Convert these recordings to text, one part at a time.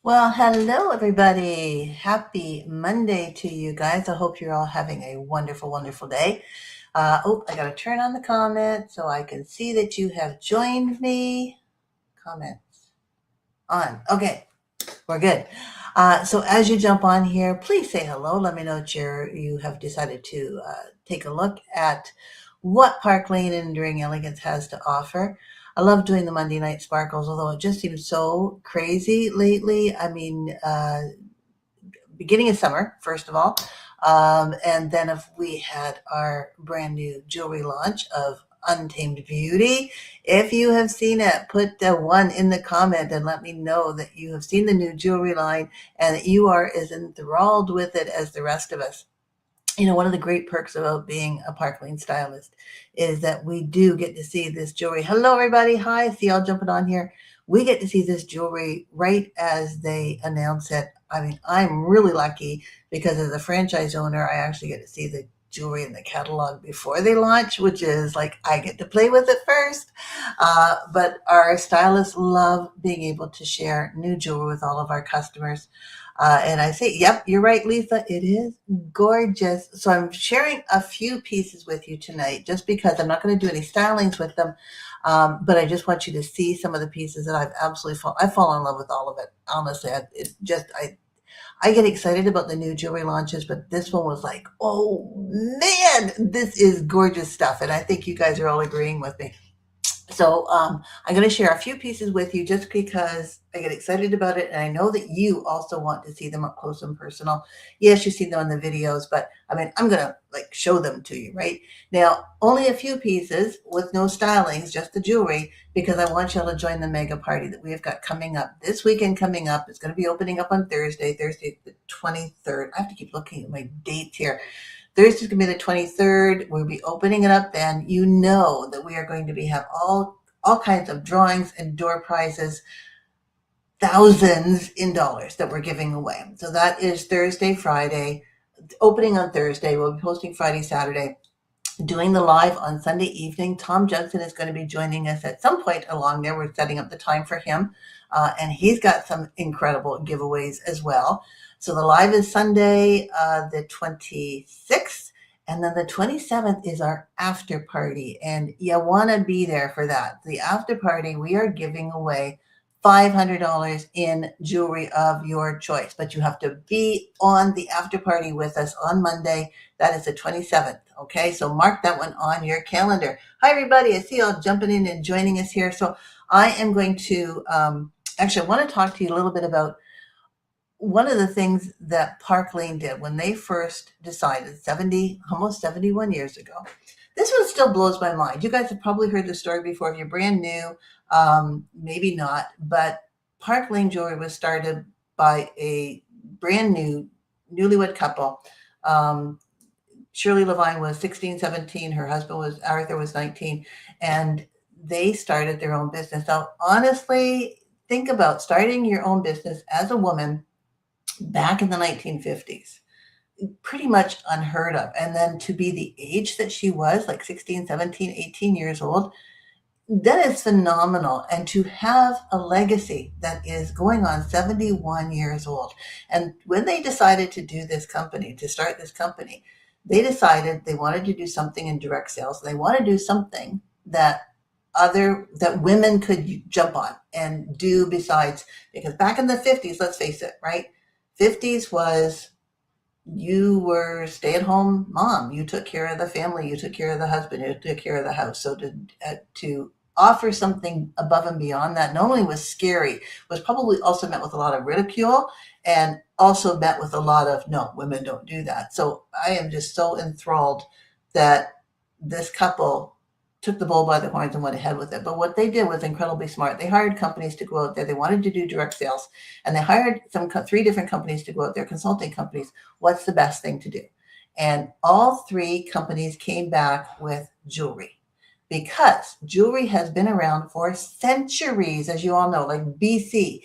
Well, hello, everybody. Happy Monday to you guys. I hope you're all having a wonderful, wonderful day. I got to turn on the comment so I can see that you have joined me. Comments on. Okay, we're good. So as you jump on here, please say hello. Let me know that you have decided to take a look at what Park Lane and Enduring Elegance has to offer. I love doing the Monday night sparkles, although it just seems so crazy lately. Beginning of summer, first of all. And then if we had our brand new jewelry launch of Untamed Beauty. If you have seen it, put the one in the comment and let me know that you have seen the new jewelry line and that you are as enthralled with it as the rest of us. One of the great perks about being a Park Lane stylist is that we do get to see this jewelry. Hello, everybody. Hi. See y'all jumping on here. We get to see this jewelry right as they announce it. I mean, I'm really lucky because as a franchise owner, I actually get to see the jewelry in the catalog before they launch, which is like I get to play with it first. But our stylists love being able to share new jewelry with all of our customers. And I say, yep, you're right, Lisa. It is gorgeous. So I'm sharing a few pieces with you tonight, just because I'm not going to do any stylings with them. But I just want you to see some of the pieces that I've absolutely I fall in love with all of it. Honestly, I get excited about the new jewelry launches, but this one was like, oh man, this is gorgeous stuff. And I think you guys are all agreeing with me. So I'm going to share a few pieces with you just because I get excited about it, and I know that you also want to see them up close and personal. Yes, you see them in the videos, but I mean, I'm going to like show them to you right now. Only a few pieces with no stylings, just the jewelry, because I want y'all to join the mega party that we have got coming up this weekend. Coming up, it's going to be opening up on Thursday the 23rd. I have to keep looking at my dates here. Thursday's going to be the 23rd. We'll be opening it up then. You know that we are going to have all kinds of drawings and door prizes, thousands in dollars that we're giving away. So that is Thursday, Friday, opening on Thursday. We'll be posting Friday, Saturday, doing the live on Sunday evening. Tom Judson is going to be joining us at some point along there. We're setting up the time for him. And he's got some incredible giveaways as well. So the live is Sunday, the 26th. And then the 27th is our after party. And you want to be there for that. The after party, we are giving away $500 in jewelry of your choice. But you have to be on the after party with us on Monday. That is the 27th. Okay, so mark that one on your calendar. Hi, everybody. I see you all jumping in and joining us here. So I am going to actually, I want to talk to you a little bit about one of the things that Park Lane did when they first decided almost 71 years ago. This one still blows my mind. You guys have probably heard the story before. If you're brand new, maybe not, but Park Lane Jewelry was started by a brand new newlywed couple. Shirley Levine was 16, 17. Her husband Arthur was 19, and they started their own business. Now, honestly, think about starting your own business as a woman back in the 1950s. Pretty much unheard of. And then to be the age that she was, like 16, 17, 18 years old, that is phenomenal. And to have a legacy that is going on 71 years old. And when they decided to start this company, they decided they wanted to do something in direct sales. They want to do something that women could jump on and do besides, because back in the 50s, let's face it, right? 50s was, you were stay-at-home mom. You took care of the family. You took care of the husband. You took care of the house. So to offer something above and beyond that not only was scary, was probably also met with a lot of ridicule, and also met with a lot of, no, women don't do that. So I am just so enthralled that this couple took the bull by the horns and went ahead with it. But what they did was incredibly smart. They hired companies to go out there. They wanted to do direct sales, and they hired three different companies to go out there, consulting companies. What's the best thing to do? And all three companies came back with jewelry, because jewelry has been around for centuries, as you all know, like BC.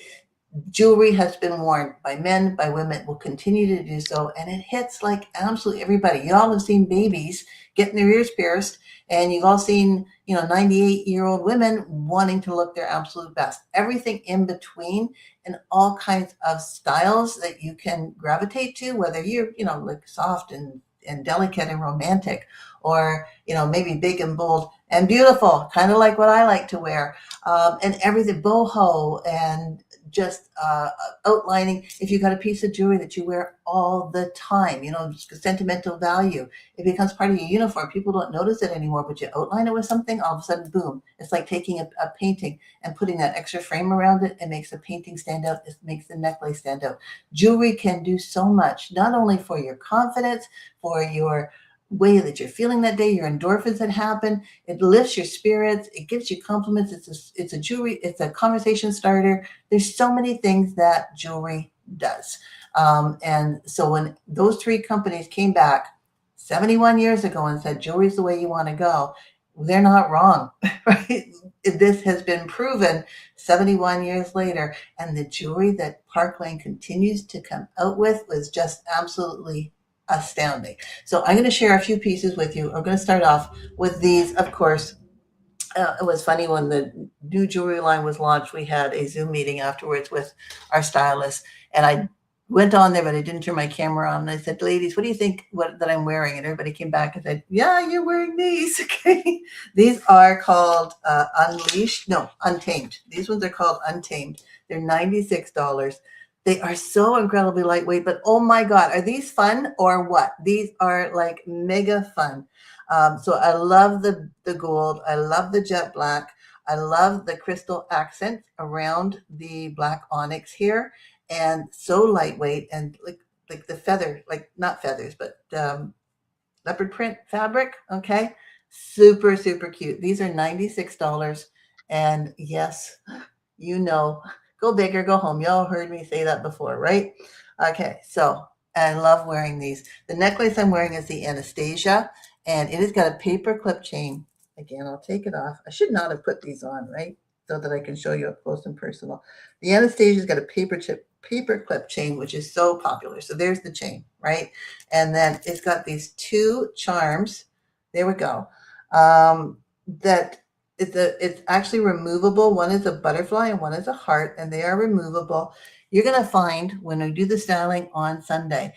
Jewelry has been worn by men, by women, will continue to do so, and it hits like absolutely everybody. You all have seen babies getting their ears pierced, and you've all seen, 98-year-old women wanting to look their absolute best. Everything in between, and all kinds of styles that you can gravitate to, whether you're, like soft and delicate and romantic, or, maybe big and bold and beautiful, kind of like what I like to wear, and everything boho and just outlining. If you got a piece of jewelry that you wear all the time, sentimental value, it becomes part of your uniform. People don't notice it anymore, but you outline it with something, all of a sudden, boom, it's like taking a painting and putting that extra frame around it. It makes the painting stand out. It makes the necklace stand out. Jewelry can do so much, not only for your confidence, for your way that you're feeling that day, your endorphins that happen. It lifts your spirits. It gives you compliments. It's a jewelry. It's a conversation starter. There's so many things that jewelry does. And so when those three companies came back 71 years ago and said jewelry is the way you want to go, they're not wrong, right? This has been proven 71 years later, and the jewelry that Park Lane continues to come out with was just absolutely astounding. So I'm going to share a few pieces with you. I'm going to start off with these, of course. It was funny when the new jewelry line was launched. We had a Zoom meeting afterwards with our stylist, and I went on there, but I didn't turn my camera on. And I said, "Ladies, what do you think that I'm wearing?" And everybody came back and said, "Yeah, you're wearing these." Okay, these are called Unleashed. No, Untamed. These ones are called Untamed. They're $96. They are so incredibly lightweight, but oh my God, are these fun or what? These are like mega fun. So I love the gold. I love the jet black. I love the crystal accent around the black onyx here, and so lightweight, and like the feather, like not feathers, but leopard print fabric. Okay, super super cute. These are $96, and yes, go big or go home. Y'all heard me say that before, right? Okay, so I love wearing these. The necklace I'm wearing is the Anastasia, and it has got a paper clip chain. Again, I'll take it off. I should not have put these on, right? So that I can show you up close and personal. The Anastasia's got a paper clip chain, which is so popular. So there's the chain, right? And then it's got these two charms. There we go. That it's actually removable. One is a butterfly and one is a heart, and they are removable. You're going to find when we do the styling on Sunday,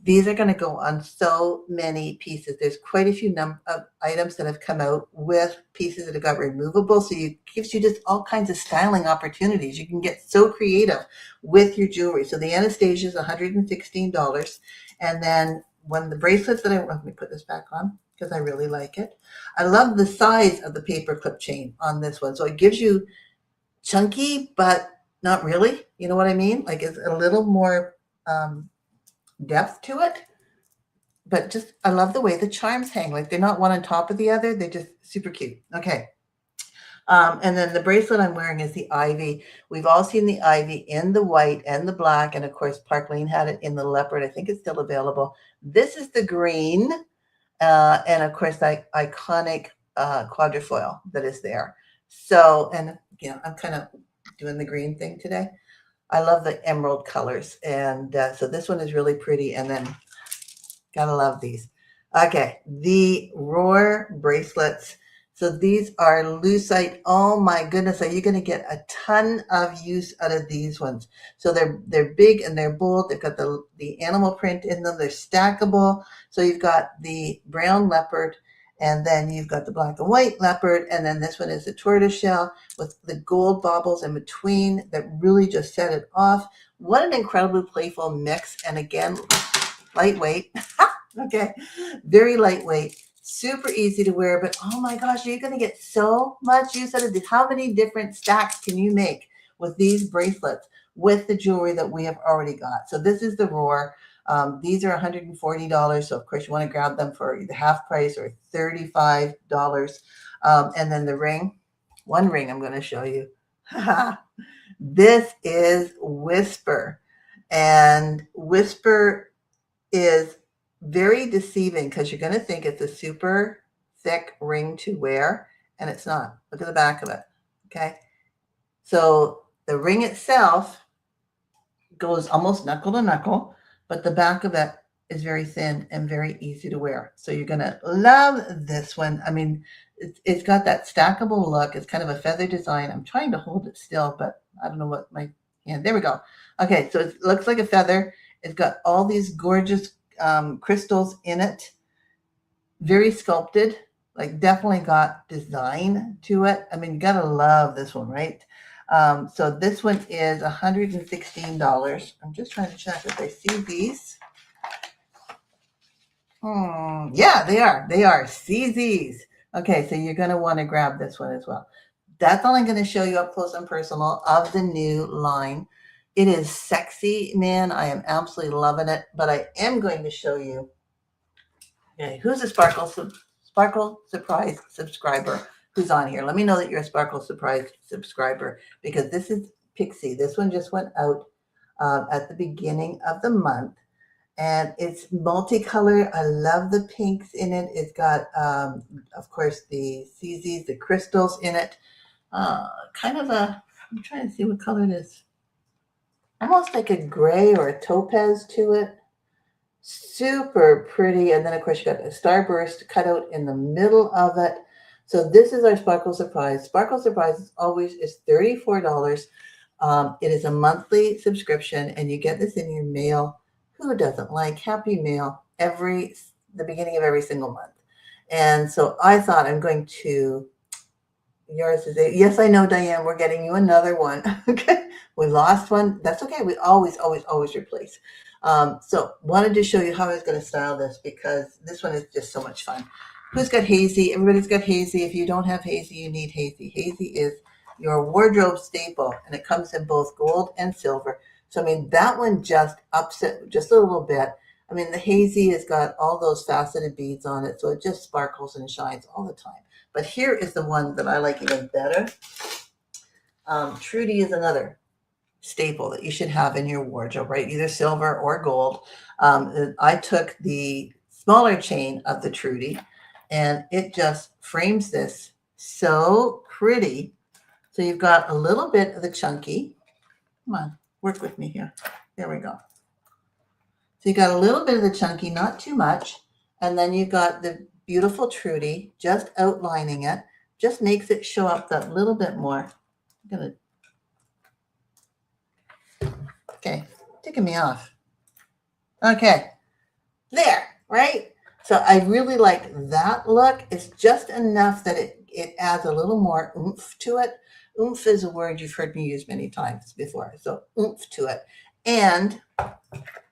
these are going to go on so many pieces. There's quite a few of items that have come out with pieces that have got removable. So it gives you just all kinds of styling opportunities. You can get so creative with your jewelry. So the Anastasia is $116. And then when the bracelets let me put this back on because I really like it. I love the size of the paper clip chain on this one. So it gives you chunky, but not really. You know what I mean? Like it's a little more depth to it. But just, I love the way the charms hang. Like they're not one on top of the other. They're just super cute. Okay. And then the bracelet I'm wearing is the ivy. We've all seen the ivy in the white and the black. And of course, Park Lane had it in the leopard. I think it's still available. This is the green. And of course, that iconic quadrifoil that is there. So, and I'm kind of doing the green thing today. I love the emerald colors. And so this one is really pretty. And then gotta love these. Okay, the Roar bracelets. So these are lucite. Oh my goodness, are you going to get a ton of use out of these ones? So they're big and they're bold. They've got the animal print in them. They're stackable. So you've got the brown leopard, and then you've got the black and white leopard, and then this one is the tortoiseshell with the gold baubles in between that really just set it off. What an incredibly playful mix. And again, lightweight. Okay, very lightweight, super easy to wear, but oh my gosh, you're going to get so much use out of this. How many different stacks can you make with these bracelets with the jewelry that we have already got? So this is the Roar. These are $140. So of course you want to grab them for either half price or $35. And then the ring, one ring I'm going to show you. This is Whisper, and Whisper is very deceiving because you're going to think it's a super thick ring to wear, and it's not. Look at the back of it. Okay. So the ring itself goes almost knuckle to knuckle, but the back of it is very thin and very easy to wear. So you're going to love this one. I mean, it's got that stackable look. It's kind of a feather design. I'm trying to hold it still, but I don't know what my hand. There we go. Okay, so it looks like a feather. It's got all these gorgeous crystals in it. Very sculpted, like definitely got design to it. I mean, you gotta love this one, right? So this one is $116. I'm just trying to check if I see these. Yeah, they are. They are. See these. Okay, so you're going to want to grab this one as well. That's all I'm going to show you up close and personal of the new line. It is sexy, man. I am absolutely loving it, but I am going to show you, okay, who's a Sparkle Surprise subscriber who's on here. Let me know that you're a Sparkle Surprise subscriber, because this is Pixie. This one just went out at the beginning of the month. And it's multicolored. I love the pinks in it. It's got, of course, the CZs, the crystals in it. Kind of a, I'm trying to see what color it is. Almost like a gray or a topaz to it. Super pretty. And then, of course, you got a starburst cut out in the middle of it. So this is our Sparkle Surprise. Sparkle Surprise is $34. It is a monthly subscription, and you get this in your mail. Who doesn't like Happy Mail the beginning of every single month? And so I thought I'm going to, yours is yes, I know, Diane, we're getting you another one. Okay, we lost one. That's okay. We always replace. So wanted to show you how I was going to style this, because this one is just so much fun. Who's got Hazy? Everybody's got Hazy. If you don't have Hazy, you need Hazy. Hazy is your wardrobe staple, and it comes in both gold and silver. So, I mean, that one just ups it just a little bit. I mean, the Hazy has got all those faceted beads on it, so it just sparkles and shines all the time. But here is the one that I like even better. Trudy is another staple that you should have in your wardrobe, right? Either silver or gold. I took the smaller chain of the Trudy, and it just frames this so pretty. So you've got a little bit of the chunky. Come on. Work with me here. There we go. So you got a little bit of the chunky, not too much. And then you got the beautiful Trudy, just outlining it. Just makes it show up that little bit more. Okay, taking me off. Okay, there, right? So I really like that look. It's just enough that it adds a little more oomph to it. Oomph is a word you've heard me use many times before. So oomph to it. And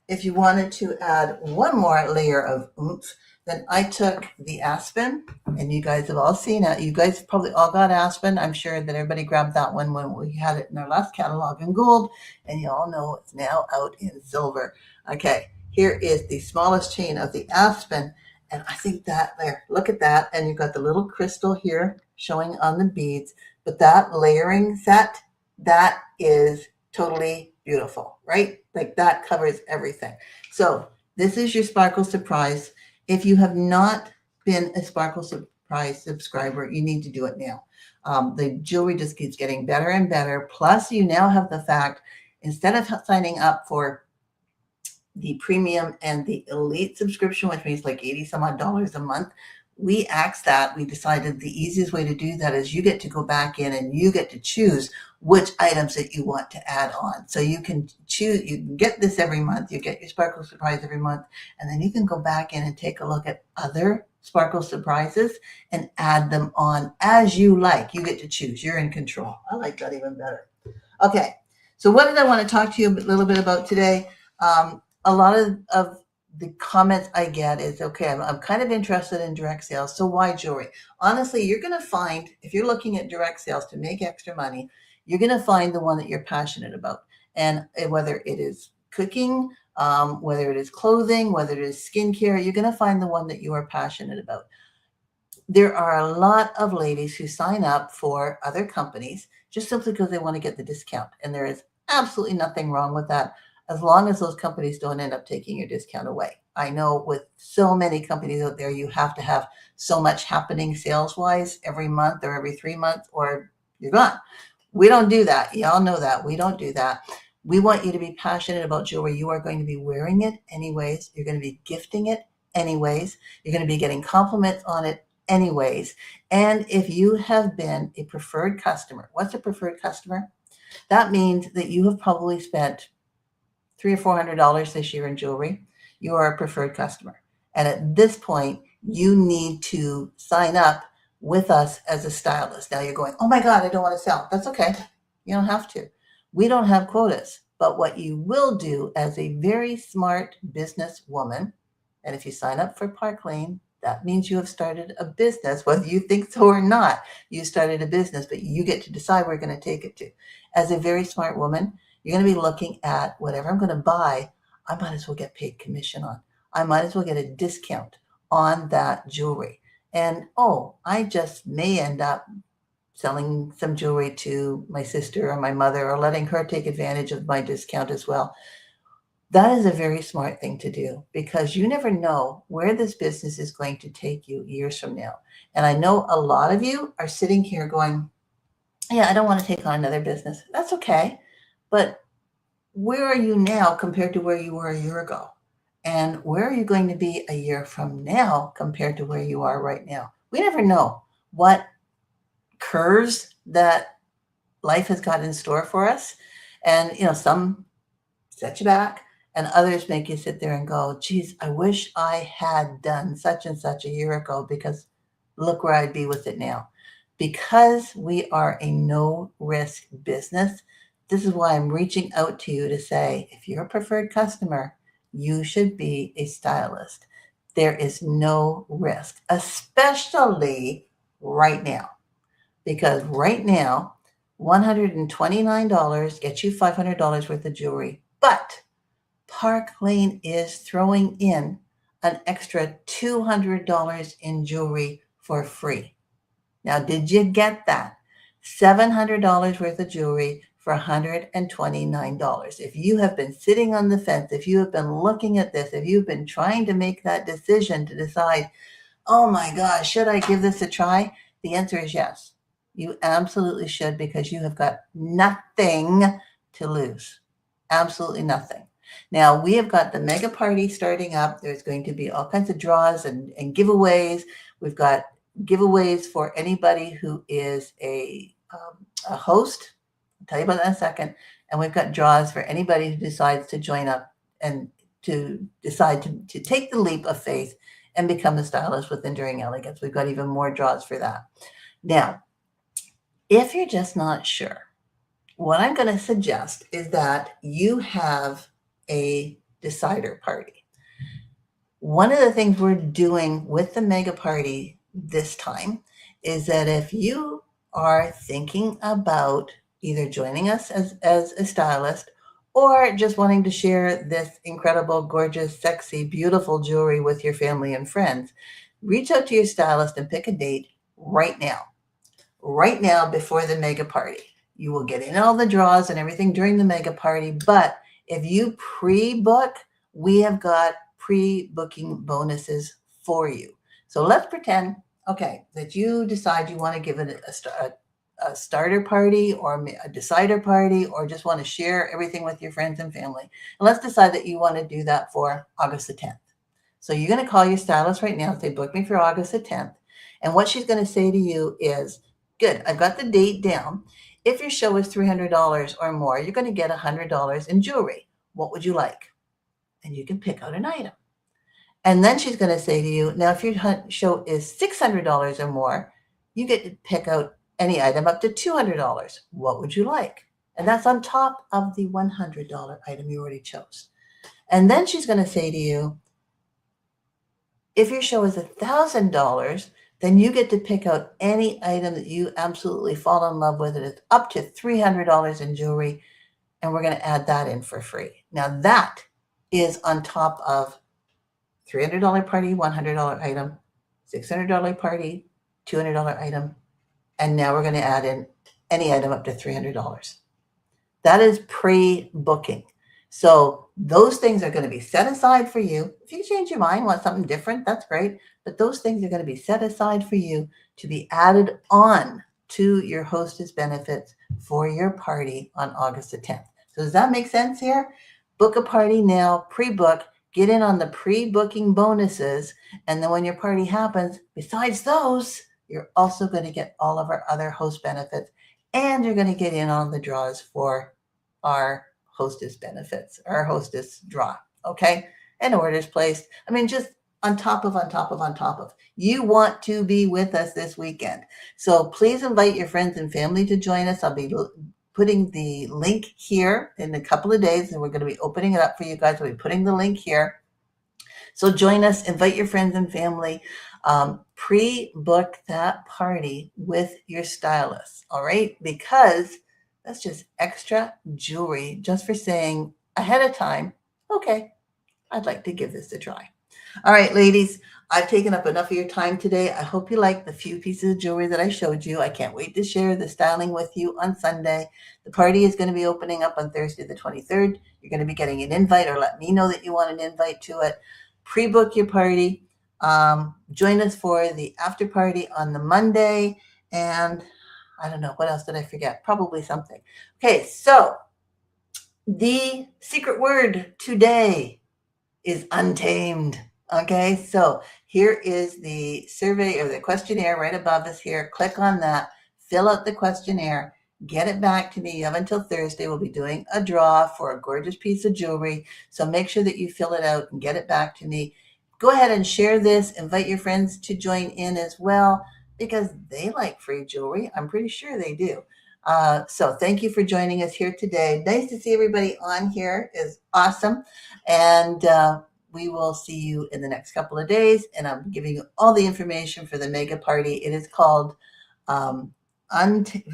if you wanted to add one more layer of oomph, then I took the Aspen, and you guys have all seen it. You guys probably all got Aspen. I'm sure that everybody grabbed that one when we had it in our last catalog in gold, and you all know it's now out in silver. Okay, here is the smallest chain of the Aspen, and I think that there, look at that, and you've got the little crystal here showing on the beads. But that layering set, that is totally beautiful, right? Like that covers everything. So this is your Sparkle Surprise. If you have not been a Sparkle Surprise subscriber, you need to do it now. The jewelry just keeps getting better and better. Plus, you now have the fact, instead of signing up for the premium and the elite subscription, which means like 80 some odd dollars a month, we axed that. We decided the easiest way to do that is you get to go back in and you get to choose which items that you want to add on. So you can choose, you can get this every month, you get your Sparkle Surprise every month, and then you can go back in and take a look at other Sparkle Surprises and add them on as you like. You get to choose. You're in control. I like that even better. Okay, so what did I want to talk to you a little bit about today? A lot of the comments I get is, okay, I'm kind of interested in direct sales. So why jewelry? Honestly, you're going to find, if you're looking at direct sales to make extra money, you're going to find the one that you're passionate about. And whether it is cooking, whether it is clothing, whether it is skincare, you're going to find the one that you are passionate about. There are a lot of ladies who sign up for other companies just simply because they want to get the discount. And there is absolutely nothing wrong with that, as long as those companies don't end up taking your discount away. I know with so many companies out there, you have to have so much happening sales-wise every month or every 3 months, or you're gone. We don't do that. Y'all know that. We don't do that. We want you to be passionate about jewelry. You are going to be wearing it anyways. You're going to be gifting it anyways. You're going to be getting compliments on it anyways. And if you have been a preferred customer, what's a preferred customer? That means that you have probably spent $300 or $400 this year in jewelry. You are a preferred customer. And at this point, you need to sign up with us as a stylist. Now you're going, oh my God, I don't want to sell. That's okay. You don't have to. We don't have quotas. But what you will do as a very smart businesswoman, and if you sign up for Park Lane, that means you have started a business, whether you think so or not. You started a business, but you get to decide where you're going to take it to. As a very smart woman, you're going to be looking at whatever I'm going to buy, I might as well get paid commission on. I might as well get a discount on that jewelry. And I just may end up selling some jewelry to my sister or my mother or letting her take advantage of my discount as well. That is a very smart thing to do because you never know where this business is going to take you years from now. And I know a lot of you are sitting here going, yeah, I don't want to take on another business. That's okay. But where are you now compared to where you were a year ago? And where are you going to be a year from now compared to where you are right now? We never know what curves that life has got in store for us. And, some set you back and others make you sit there and go, geez, I wish I had done such and such a year ago because look where I'd be with it now. Because we are a no risk business, this is why I'm reaching out to you to say, if you're a preferred customer, you should be a stylist. There is no risk, especially right now. Because right now, $129 gets you $500 worth of jewelry. But Park Lane is throwing in an extra $200 in jewelry for free. Now, did you get that? $700 worth of jewelry for $129. If you have been sitting on the fence, if you have been looking at this, if you've been trying to make that decision to decide, oh my gosh, should I give this a try? The answer is yes. You absolutely should because you have got nothing to lose. Absolutely nothing. Now, we have got the mega party starting up. There's going to be all kinds of draws and giveaways. We've got giveaways for anybody who is a host. I'll tell you about that in a second. And we've got draws for anybody who decides to join up and to decide to take the leap of faith and become a stylist with Enduring Elegance. We've got even more draws for that. Now, if you're just not sure, what I'm going to suggest is that you have a decider party. One of the things we're doing with the mega party this time is that if you are thinking about either joining us as a stylist or just wanting to share this incredible, gorgeous, sexy, beautiful jewelry with your family and friends, reach out to your stylist and pick a date right now. Right now before the mega party. You will get in all the draws and everything during the mega party, but if you pre-book, we have got pre-booking bonuses for you. So let's pretend, that you decide you want to give it a starter party or a decider party or just want to share everything with your friends and family. And let's decide that you want to do that for August the 10th. So you're going to call your stylist right now and say, book me for August the 10th. And what she's going to say to you is, good, I've got the date down. If your show is $300 or more, you're going to get $100 in jewelry. What would you like? And you can pick out an item. And then she's going to say to you, now, if your show is $600 or more, you get to pick out any item up to $200. What would you like? And that's on top of the $100 item you already chose. And then she's going to say to you, if your show is $1,000, then you get to pick out any item that you absolutely fall in love with. It's up to $300 in jewelry, and we're going to add that in for free. Now, that is on top of $300 party, $100 item, $600 party, $200 item, and now we're going to add in any item up to $300. That is pre-booking. So those things are going to be set aside for you. If you change your mind, want something different, that's great. But those things are going to be set aside for you to be added on to your hostess benefits for your party on August the 10th. So does that make sense here? Book a party now, pre-book, get in on the pre-booking bonuses, and then when your party happens, besides those, you're also going to get all of our other host benefits, and you're going to get in on the draws for our hostess benefits, our hostess draw, okay? And orders placed. I mean, just on top of, on top of, on top of. You want to be with us this weekend. So please invite your friends and family to join us. I'll be putting the link here in a couple of days, and we're going to be opening it up for you guys. We'll be putting the link here. So join us, invite your friends and family, pre-book that party with your stylist, all right? Because that's just extra jewelry just for saying ahead of time, okay, I'd like to give this a try. All right, ladies, I've taken up enough of your time today. I hope you like the few pieces of jewelry that I showed you. I can't wait to share the styling with you on Sunday. The party is going to be opening up on Thursday the 23rd. You're going to be getting an invite, or let me know that you want an invite to it. Pre-book your party. Join us for the after party on the Monday. And I don't know, what else did I forget? Probably something. Okay, so the secret word today is untamed. Okay, so here is the survey or the questionnaire right above us here. Click on that, fill out the questionnaire, get it back to me. You have until Thursday. We'll be doing a draw for a gorgeous piece of jewelry. So make sure that you fill it out and get it back to me. Go ahead and share this. Invite your friends to join in as well, because they like free jewelry. I'm pretty sure they do. So thank you for joining us here today. Nice to see everybody on here. Is awesome. And we will see you in the next couple of days. And I'm giving you all the information for the mega party. It is called, I forget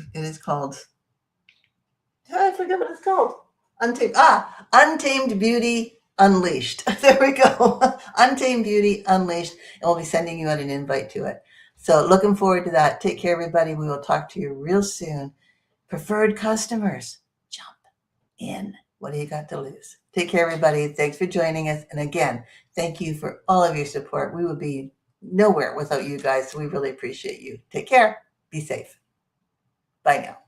what it's called. Untamed Beauty Unleashed. There we go. Untamed Beauty Unleashed. And we'll be sending you out an invite to it. So looking forward to that. Take care, everybody. We will talk to you real soon. Preferred customers, jump in. What do you got to lose? Take care, everybody. Thanks for joining us. And again, thank you for all of your support. We would be nowhere without you guys. So we really appreciate you. Take care. Be safe. Bye now.